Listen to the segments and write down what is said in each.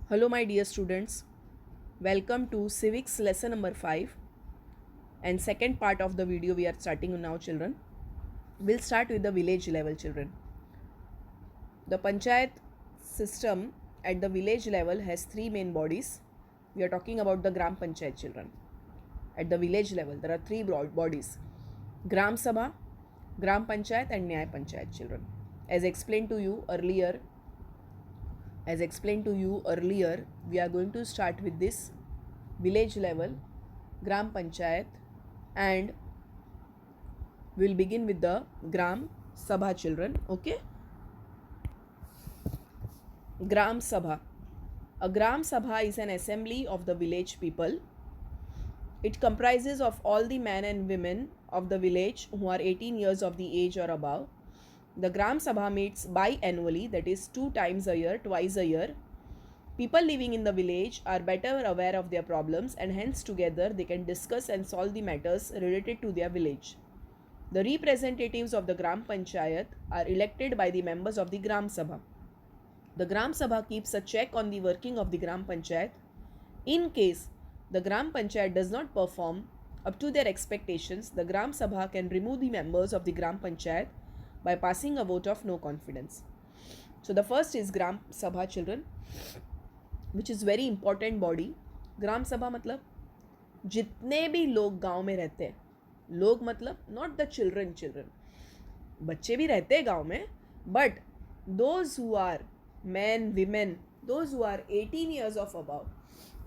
Hello, my dear students. Welcome to Civics lesson number 5 and second part of the video we are starting now, children. We'll start with the village level, children. The Panchayat system at the village level has three main bodies. We are talking about the Gram Panchayat, children. At the village level, there are three broad bodies: Gram Sabha, Gram Panchayat, and Nyay Panchayat, children. As explained to you earlier, we are going to start with this village level, Gram Panchayat, and we'll begin with the Gram Sabha, children. Okay? Gram Sabha. A Gram Sabha is an assembly of the village people. It comprises of all the men and women of the village who are 18 years of the age or above. The Gram Sabha meets biannually, that is twice a year. People living in the village are better aware of their problems and hence together they can discuss and solve the matters related to their village. The representatives of the Gram Panchayat are elected by the members of the Gram Sabha. The Gram Sabha keeps a check on the working of the Gram Panchayat. In case the Gram Panchayat does not perform up to their expectations, the Gram Sabha can remove the members of the Gram Panchayat by passing a vote of no confidence. So the first is Gram Sabha, children, which is very important body. ग्राम सभा मतलब जितने भी लोग गांव में रहते हैं, लोग मतलब नॉट द चिल्ड्रन, बच्चे भी रहते हैं गांव में, but those who are man women, those who are 18 years of above,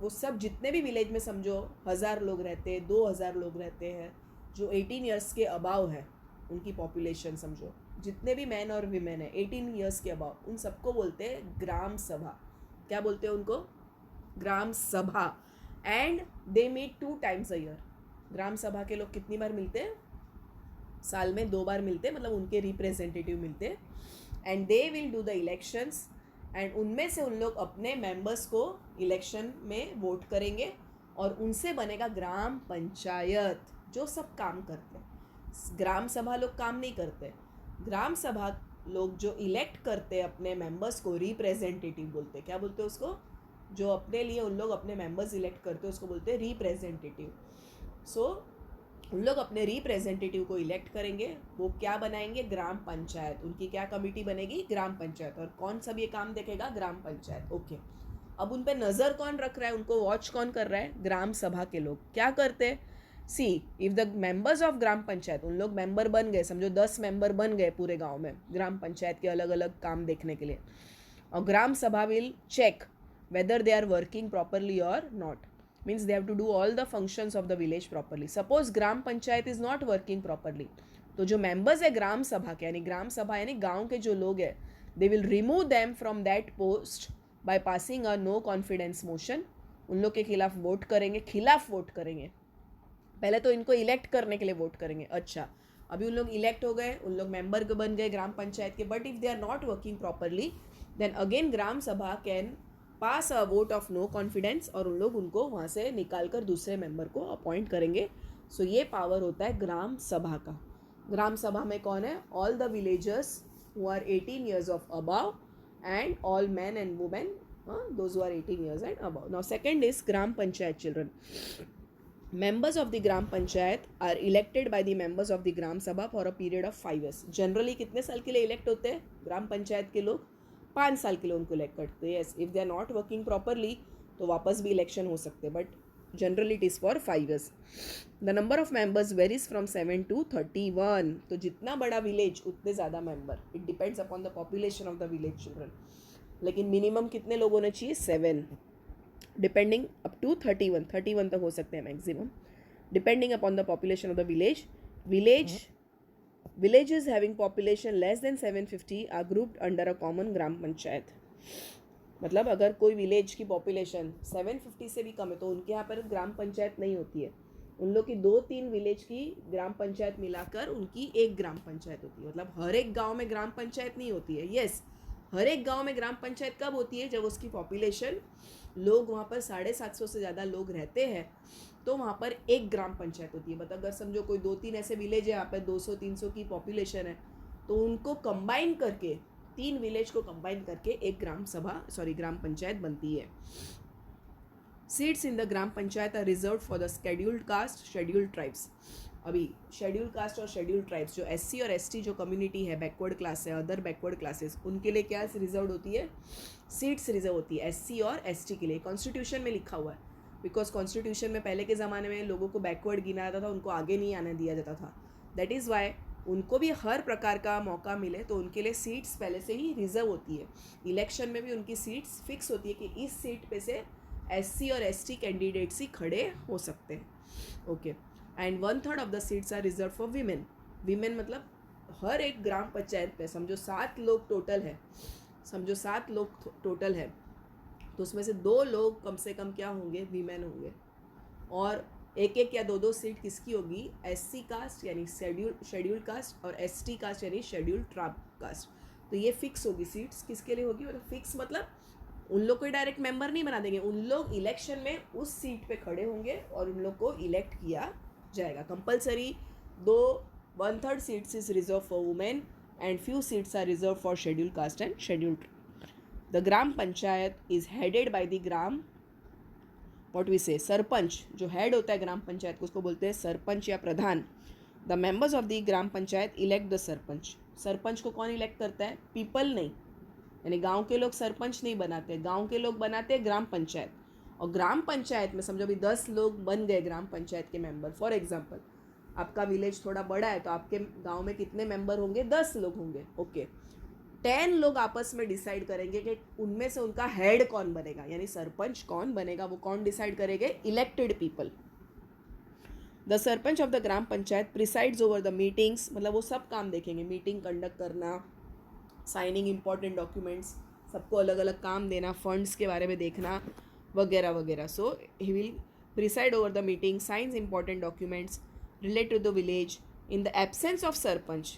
वो सब जितने भी विलेज में समझो 1000 लोग रहते हैं, 2000 लोग रहते हैं, जो 18 ईयर्स के अबाव है, उनकी पॉपुलेशन समझो, जितने भी मैन और विमेन है 18 ईयर्स के अबाव, उन सबको बोलते हैं ग्राम सभा. क्या बोलते हैं उनको? Gram Sabha. And they meet 2 times a year. Gram Sabha के लोग कितनी बार मिलते हैं? साल में 2 बार मिलते हैं, मतलब उनके रिप्रेजेंटेटिव मिलते हैं. And they will do the elections, and उनमें से उन लोग अपने मेंबर्स को इलेक्शन में वोट करेंगे और उनसे बनेगा ग्राम पंचायत, जो सब काम करते हैं. ग्राम सभा लोग काम नहीं करते. ग्राम सभा लोग जो इलेक्ट करते हैं अपने मेंबर्स को, रिप्रेजेंटेटिव बोलते हैं. क्या बोलते हैं उसको? जो अपने लिए उन लोग अपने मेंबर्स इलेक्ट करते हैं उसको बोलते हैं रिप्रेजेंटेटिव. सो उन लोग अपने रिप्रेजेंटेटिव को इलेक्ट करेंगे, वो क्या बनाएंगे? ग्राम पंचायत. उनकी क्या कमेटी बनेगी? ग्राम पंचायत. और कौन सब ये काम देखेगा? ग्राम पंचायत. ओके. अब उन पे नज़र कौन रख रहा है, उनको वॉच कौन कर रहा है? ग्राम सभा के लोग. क्या करते हैं? See if the members of gram panchayat, उन लोग मेंबर बन गए, समझो 10 मेंबर बन गए पूरे गांव में ग्राम पंचायत के अलग अलग काम देखने के लिए, और Gram Sabha will check whether they are working properly or not. Means they have to do all the functions of the village properly. Suppose gram panchayat is not working properly, तो जो members है ग्राम सभा के, यानी ग्राम सभा यानी गांव के जो लोग हैं, they will remove them from that post by passing a no confidence motion. उन लोग के खिलाफ वोट करेंगे. पहले तो इनको इलेक्ट करने के लिए वोट करेंगे. अच्छा, अभी उन लोग इलेक्ट हो गए, उन लोग मेंबर बन गए ग्राम पंचायत के, but if they are not working properly, then again gram sabha can pass a vote of no confidence, और उन लोग उनको वहाँ से निकाल कर दूसरे मेंबर को अपॉइंट करेंगे. सो ये पावर होता है ग्राम सभा का. ग्राम सभा में कौन है? All the villagers who are 18 years of above and all man and women, those who are 18 years and above. Now second is Gram Panchayat, children. Members of the Gram Panchayat are elected by the members of the Gram Sabha for a period of 5 years. Generally कितने साल के लिए elect होते हैं ग्राम पंचायत के लोग? 5 साल के लिए उनको इलेक्ट करते हैं. Yes, if they are not working properly तो वापस भी इलेक्शन हो सकते हैं, but generally it is for 5 years. The number of members varies from 7 to 31. तो जितना बड़ा विलेज उतने ज़्यादा member. It depends upon the population of the village, children. लेकिन मिनिमम कितने लोग होने चाहिए? 7. डिपेंडिंग अप टू 31 तक हो सकते हैं maximum, depending upon the population of the village. Villages having population less than 750 are grouped under a common ग्राम पंचायत. मतलब अगर कोई विलेज की पॉपुलेशन 750 से भी कम है तो उनके यहाँ पर ग्राम पंचायत नहीं होती है. उन लोग की 2-3 विलेज की ग्राम पंचायत मिलाकर उनकी एक ग्राम पंचायत होती है. मतलब हर एक गाँव में ग्राम पंचायत नहीं होती है. यस, हर एक गांव में ग्राम पंचायत कब होती है? जब उसकी पॉपुलेशन, लोग वहाँ पर 750 से ज़्यादा लोग रहते हैं, तो वहाँ पर एक ग्राम पंचायत होती है. मतलब अगर समझो कोई 2-3 ऐसे विलेज है यहाँ पर 200-300 की पॉपुलेशन है, तो उनको कंबाइन करके 3 विलेज को कंबाइन करके एक ग्राम पंचायत बनती है. Seats in the gram Panchayat are reserve for the scheduled caste, scheduled tribes. अभी शेड्यूल्ड कास्ट और शेड्यूल्ड ट्राइब्स जो SC और ST जो कम्युनिटी है, बैकवर्ड क्लास है, अदर बैकवर्ड क्लासेस, उनके लिए क्या रिजर्व होती है? सीट्स रिजर्व होती है SC और ST के लिए. कॉन्स्टिट्यूशन में लिखा हुआ है, बिकॉज कॉन्स्टिट्यूशन में पहले के ज़माने में लोगों को बैकवर्ड गिना जाता था, उनको आगे नहीं आने दिया जाता था. दैट इज़ वाई उनको भी हर प्रकार का मौका मिले तो उनके लिए सीट्स पहले से ही रिजर्व होती है. इलेक्शन में भी उनकी सीट्स फिक्स होती है कि इस सीट पे से SC और ST कैंडिडेट्स ही खड़े हो सकते हैं. Okay. And 1/3 of the seats are reserve for women. Women मतलब हर एक ग्राम पंचायत पे समझो 7 लोग टोटल है, तो उसमें से 2 लोग कम से कम क्या होंगे? वीमेन होंगे. और एक या 2 सीट किसकी होगी? SC कास्ट यानी शेड्यूल्ड कास्ट और ST कास्ट यानी शेड्यूल्ड ट्राइब कास्ट. तो ये फिक्स होगी सीट्स. किसके लिए होगी? मतलब फिक्स मतलब उन लोग को डायरेक्ट मेंबर नहीं बना देंगे, उन लोग इलेक्शन में उस सीट पे खड़े होंगे और उन लोग को इलेक्ट किया जाएगा. Compulsory 1/3 seats is reserve for women and few seats are reserve for scheduled caste and scheduled. The gram Panchayat is headed by the Gram what we say sarpanch. जो हेड होता है ग्राम पंचायत को उसको बोलते हैं सरपंच या pradhan. The members of the gram panchayat elect the sarpanch. Sarpanch को कौन इलेक्ट करता है? पीपल नहीं, यानी गांव के लोग सरपंच नहीं बनाते, गांव के लोग बनाते हैं ग्राम पंचायत. और ग्राम पंचायत में समझो अभी 10 लोग बन गए ग्राम पंचायत के मेंबर. फॉर एग्जांपल आपका विलेज थोड़ा बड़ा है तो आपके गांव में कितने मेंबर होंगे? 10 लोग होंगे. ओके. 10 लोग आपस में डिसाइड करेंगे कि उनमें से उनका हेड कौन बनेगा, यानी सरपंच कौन बनेगा. वो कौन डिसाइड करेंगे? Elected people. The sarpanch of the gram panchayat presides over the meetings. मतलब वो सब काम देखेंगे, मीटिंग कंडक्ट करना, साइनिंग इंपॉर्टेंट डॉक्यूमेंट्स, सबको अलग अलग काम देना, फंड्स के बारे में देखना वगैरह वगैरह. So he will preside over the meeting, signs important documents related to the village. In the absence of sarpanch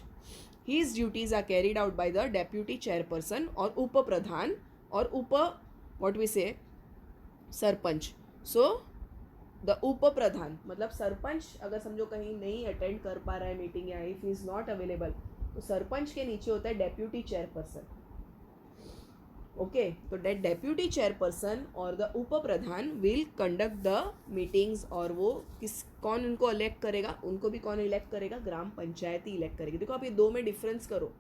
his duties are carried out by the deputy chairperson और उप प्रधान और what we say sarpanch. So the उप प्रधान मतलब सरपंच अगर समझो कहीं नहीं attend कर पा रहा है मीटिंग या इफ इज नॉट अवेलेबल तो सरपंच के नीचे होता है डेप्यूटी चेयरपर्सन. ओके. तो डेप्यूटी चेयरपर्सन और द उप प्रधान विल कंडक्ट द मीटिंग्स. और वो कौन उनको इलेक्ट करेगा? उनको भी कौन इलेक्ट करेगा? ग्राम पंचायत ही इलेक्ट करेगी. देखो आप ये 2 में डिफरेंस करो.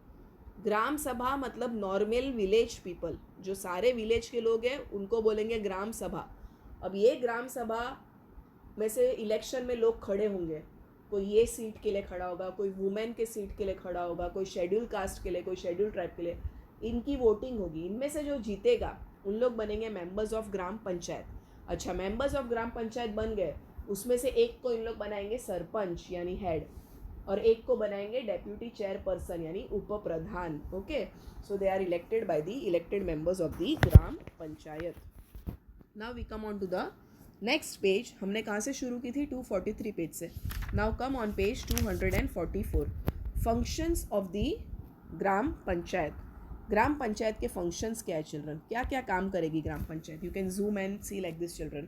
ग्राम सभा मतलब नॉर्मल विलेज पीपल, जो सारे विलेज के लोग हैं उनको बोलेंगे ग्राम सभा. अब ये ग्राम सभा में से इलेक्शन में लोग खड़े होंगे, कोई ये सीट के लिए खड़ा होगा, कोई वुमेन के सीट के लिए खड़ा होगा, कोई शेड्यूल कास्ट के लिए, कोई शेड्यूल ट्राइब के लिए. इनकी वोटिंग होगी, इनमें से जो जीतेगा उन लोग बनेंगे मेंबर्स ऑफ ग्राम पंचायत. अच्छा, मेंबर्स ऑफ ग्राम पंचायत बन गए, उसमें से एक को इन लोग बनाएंगे सरपंच यानी हेड और एक को बनाएंगे डेप्यूटी चेयरपर्सन यानी उप प्रधान. Okay. So they are elected by the elected members of the gram panchayat. Now we come on to the next page. हमने कहाँ से शुरू की थी? 243 पेज से. Now come on page 244. Functions of the ग्राम पंचायत. ग्राम पंचायत के फंक्शंस क्या है चिल्ड्रन? क्या क्या काम करेगी gram panchayat? You can zoom and see like this children.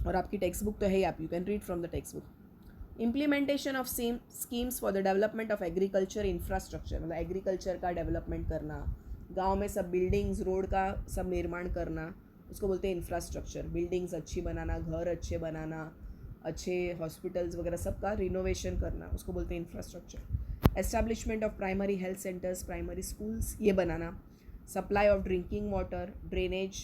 और आपकी टेक्स्ट बुक तो है ही, आप you can read from the text book. Implementation of schemes for the development of agriculture infrastructure. मतलब एग्रीकल्चर का डेवलपमेंट करना, गांव में सब बिल्डिंग्स रोड का सब निर्माण करना, उसको बोलते हैं इंफ्रास्ट्रक्चर. बिल्डिंग्स अच्छी बनाना, घर अच्छे बनाना, अच्छे हॉस्पिटल्स वगैरह सबका रिनोवेशन करना, उसको बोलते हैं infrastructure. Establishment of primary health centres, primary schools ये बनाना. Supply of drinking water, drainage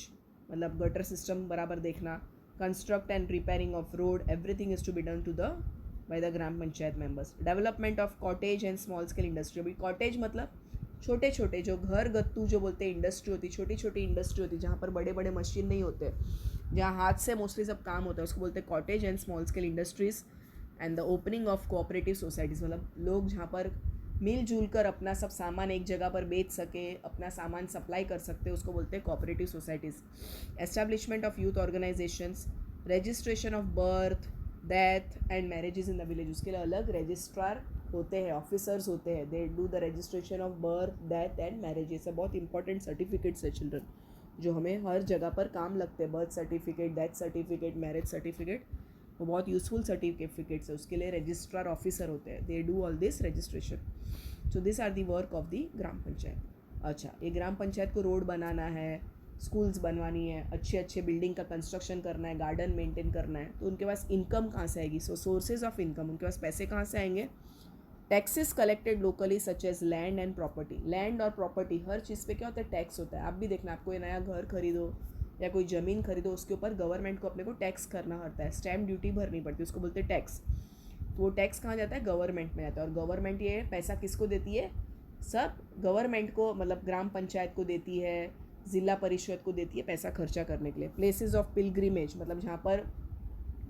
मतलब गटर सिस्टम बराबर देखना. Construct and repairing of road, everything is to be done to the by the gram panchayat members. Development of cottage and small scale industry. अभी cottage मतलब छोटे छोटे जो घर गत्तू जो बोलते हैं इंडस्ट्री होती, छोटी छोटी इंडस्ट्री होती जहाँ पर बड़े बड़े मशीन नहीं होते, जहाँ हाथ से मोस्टली सब काम होता है, उसको बोलते हैं cottage and small scale industries. And the opening of cooperative societies मतलब लोग जहाँ पर मिलजुल कर अपना सब सामान एक जगह पर बेच सके, अपना सामान सप्लाई कर सकते हैं, उसको बोलते हैं cooperative societies. Establishment of youth organisations. Registration of birth, death and marriages in the village. उसके लिए अलग रजिस्ट्रार होते हैं, ऑफिसर्स होते हैं. They do the registration of birth, death and marriages. बहुत इंपॉर्टेंट सर्टिफिकेट्स है चिल्ड्रन जो हमें हर जगह पर काम लगते हैं. Birth certificate, death certificate, marriage certificate, वो बहुत यूजफुल सर्टिफिकेट्स है. उसके लिए रजिस्ट्रार ऑफिसर होते हैं. They do all this registration. So this are the work of the gram panchayat. अच्छा, ये ग्राम पंचायत को रोड बनाना है, स्कूल्स बनवानी है, अच्छे अच्छे बिल्डिंग का कंस्ट्रक्शन करना है, गार्डन मेंटेन करना है, तो उनके पास इनकम कहाँ से आएगी? सो सोर्सेज ऑफ इनकम, उनके पास पैसे कहाँ से आएंगे? Taxes collected locally such as land and property. Land और प्रॉपर्टी, हर चीज़ पे क्या होता है? टैक्स होता है। आप भी देखना, आपको ये नया घर खरीदो या कोई ज़मीन खरीदो, उसके ऊपर गवर्नमेंट को अपने को टैक्स करना पड़ता है, स्टैम्प ड्यूटी भरनी पड़ती है, उसको बोलते हैं टैक्स। तो वो टैक्स कहाँ जाता है? गवर्नमेंट में जाता है। और गवर्नमेंट ये पैसा किसको देती है? सब गवर्नमेंट को, मतलब ग्राम पंचायत को देती है, ज़िला परिषद को देती है पैसा खर्चा करने के लिए। प्लेसेस ऑफ पिलग्रिमेज, मतलब जहाँ पर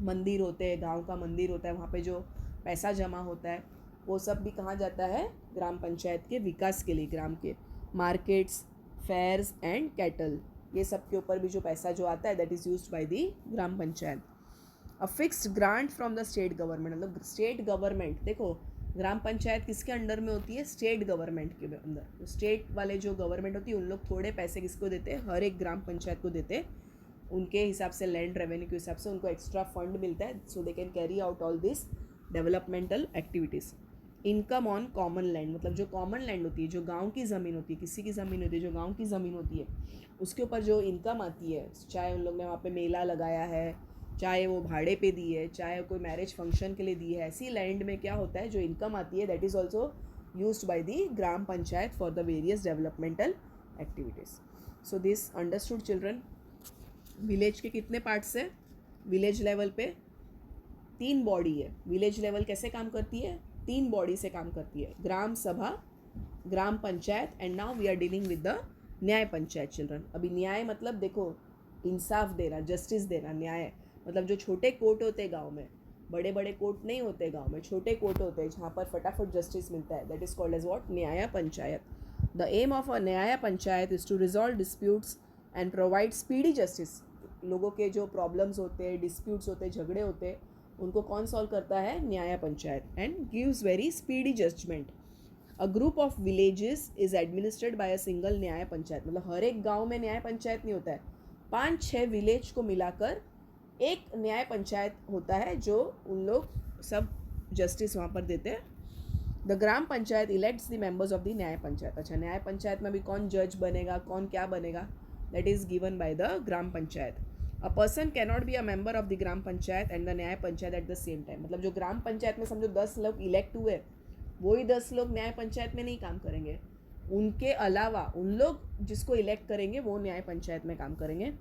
मंदिर होते हैं, गांव का मंदिर होता है, वहाँ पे जो पैसा जमा होता है वो सब भी कहाँ जाता है? ग्राम पंचायत के विकास के लिए। ग्राम के मार्केट्स, फेयर्स एंड कैटल, ये सब के ऊपर भी जो पैसा जो आता है that is used by the gram panchayat. A fixed grant from the state government, मतलब स्टेट गवर्नमेंट, देखो ग्राम पंचायत किसके अंडर में होती है? स्टेट गवर्नमेंट के अंदर। तो स्टेट वाले जो गवर्नमेंट होती है उन लोग थोड़े पैसे किसको देते हैं? हर एक ग्राम पंचायत को देते हैं, उनके हिसाब से लैंड रेवेन्यू के हिसाब से उनको एक्स्ट्रा फंड मिलता है, so they can carry out all this developmental activities. Income on common land, मतलब जो कॉमन लैंड होती है, जो गांव की ज़मीन होती है, किसी की ज़मीन होती है, जो गांव की ज़मीन होती है, उसके ऊपर जो इनकम आती है, चाहे उन लोग ने वहाँ पे मेला लगाया है, चाहे वो भाड़े पे दी है, चाहे कोई मैरिज फंक्शन के लिए दी है, ऐसी लैंड में क्या होता है? जो इनकम आती है that is also used by the gram panchayat for the various developmental activities. So this understood children. Village के कितने पार्ट्स है? विलेज लेवल पे 3 बॉडी है। विलेज लेवल कैसे काम करती है? 3 बॉडी से काम करती है, gram sabha, gram panchayat, and now we are dealing with the न्याय पंचायत चिल्ड्रन। अभी न्याय मतलब देखो इंसाफ देना, जस्टिस देना। न्याय मतलब जो छोटे कोर्ट होते हैं गाँव में, बड़े बड़े कोर्ट नहीं होते गाँव में, छोटे कोर्ट होते हैं जहाँ पर फटाफट जस्टिस मिलता है, that is called as what? Nyaya panchayat. The aim of a nyaya panchayat is to resolve disputes and provide speedy justice. लोगों के जो प्रॉब्लम्स होते हैं, डिस्प्यूट्स होते हैं, झगड़े होते हैं, उनको कौन सॉल्व करता है? Nyaya Panchayat, and gives very speedy judgement. A group of villages is administered by a single Nyaya Panchayat, मतलब हर एक गांव में न्याय पंचायत नहीं होता है, 5-6 विलेज को मिलाकर एक न्याय पंचायत होता है, जो उन लोग सब जस्टिस वहाँ पर देते हैं। The gram panchayat elects the members of the न्याय पंचायत। अच्छा, न्याय पंचायत में भी कौन जज बनेगा, कौन क्या बनेगा, that is given by the gram panchayat. A person cannot be a member of the gram panchayat and the न्याय panchayat at the same time, मतलब जो ग्राम पंचायत में समझो 10 लोग इलेक्ट हुए, वही 10 लोग न्याय पंचायत में नहीं काम करेंगे, उनके अलावा उन लोग जिसको इलेक्ट करेंगे वो न्याय पंचायत में काम करेंगे।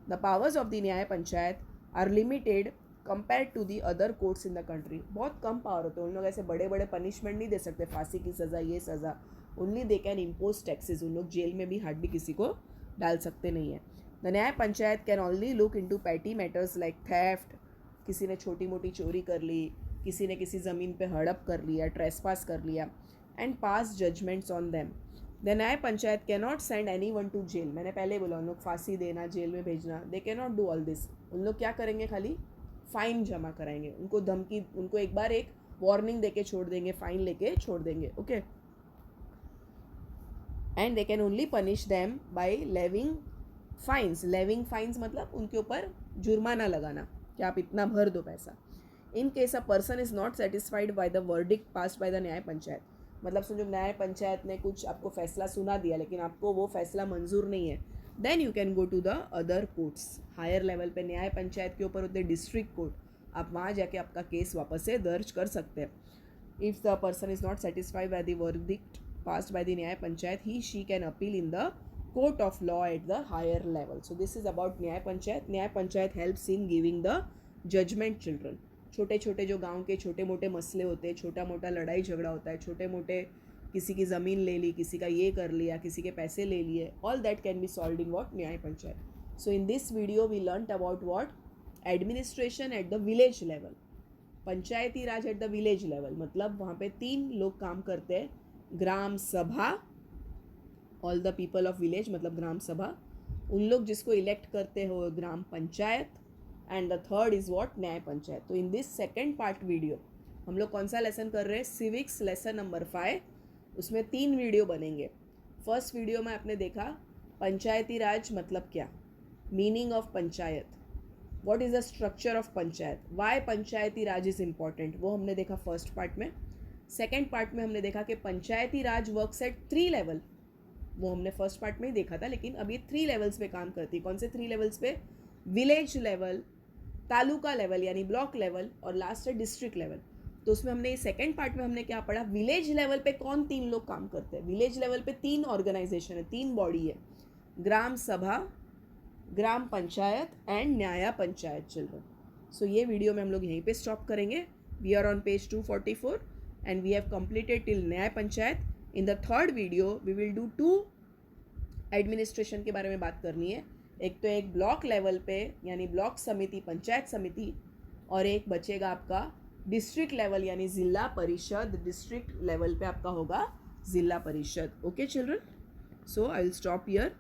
द पावर्स ऑफ द न्याय Panchayat are limited compare to the other courts in the country. बहुत कम पावर होते हैं, उन लोग ऐसे बड़े बड़े पनिशमेंट नहीं दे सकते, फांसी की सज़ा, ये सज़ा। Only they can impose taxes, उन लोग जेल में भी हार्डली किसी को डाल सकते नहीं है। द न्याय panchayat can only look into petty matters like theft, किसी ने छोटी मोटी चोरी कर ली, किसी ने किसी ज़मीन पे हड़प कर लिया, ट्रेसपास कर लिया, and pass judgements on them. The न्याय panchayat can not send any one to jail, मैंने पहले बोला उन लोग फांसी देना, जेल में भेजना, they can not do all this. उन लोग क्या करेंगे? खाली फाइन जमा कराएंगे, उनको धमकी, उनको एक बार एक वार्निंग देके छोड़ देंगे, फाइन लेके छोड़ देंगे, okay. And they can only punish them by levying fines. Levying fines मतलब उनके ऊपर जुर्माना लगाना कि आप इतना भर दो पैसा। In case a person is not satisfied by the verdict passed by the न्याय पंचायत, मतलब समझो न्याय पंचायत ने कुछ आपको फैसला सुना दिया लेकिन आपको वो फैसला मंजूर नहीं है, then you can go to the other courts. Higher level पे न्याय पंचायत के ऊपर होते हैं डिस्ट्रिक्ट कोर्ट, आप वहाँ जाके आपका केस वापस से दर्ज कर सकते हैं। If the person is not satisfied by the verdict passed by the न्याय panchayat, he she can appeal in the court of law at the higher level. So this is about न्याय पंचायत. न्याय panchayat helps in giving the judgment children. छोटे छोटे जो गांव के छोटे मोटे मसले होते हैं, छोटा मोटा लड़ाई झगड़ा होता है, छोटे मोटे किसी की ज़मीन ले ली, किसी का ये कर लिया, किसी के पैसे ले लिए, all that can be solved in what? न्याय panchayat. So in this video we learnt about what? Administration at the village level. Panchayati Raj at the village level, मतलब वहाँ पे 3 लोग काम करते हैं, gram sabha, all the people of village मतलब ग्राम सभा, उन लोग जिसको इलेक्ट करते हो gram panchayat, and the third is what? Nyaya panchayat. तो in this second part video हम लोग कौन सा लेसन कर रहे हैं? सिविक्स लेसन नंबर 5, उसमें 3 वीडियो बनेंगे। फर्स्ट वीडियो में आपने देखा पंचायती राज मतलब क्या, meaning of panchayat, what is the structure of panchayat, why Panchayati Raj is important, वो हमने देखा फर्स्ट पार्ट में। सेकेंड पार्ट में हमने देखा कि Panchayati Raj works at 3 level, वो हमने फर्स्ट पार्ट में ही देखा था, लेकिन अब ये 3 लेवल्स पे काम करती है। कौन से 3 लेवल्स पे? विलेज लेवल, तालुका लेवल यानी ब्लॉक लेवल, और लास्ट है डिस्ट्रिक्ट लेवल। तो उसमें हमने सेकेंड पार्ट में हमने क्या पढ़ा? विलेज लेवल पे कौन 3 लोग काम करते हैं। विलेज लेवल पे 3 ऑर्गेनाइजेशन है, 3 बॉडी है, ग्राम सभा, ग्राम पंचायत एंड न्याय पंचायत। चिल्ड्रन, सो ये वीडियो में हम लोग यहीं पे स्टॉप करेंगे। We are on page 244 and we have completed till nyaya panchayat. In the third video we will do 2 administration के बारे में बात करनी है। एक तो एक ब्लॉक लेवल पे यानी ब्लॉक समिति, पंचायत समिति, और एक बचेगा आपका डिस्ट्रिक्ट लेवल यानी जिला परिषद। डिस्ट्रिक्ट लेवल पे आपका होगा जिला परिषद। Okay children, so I will stop here.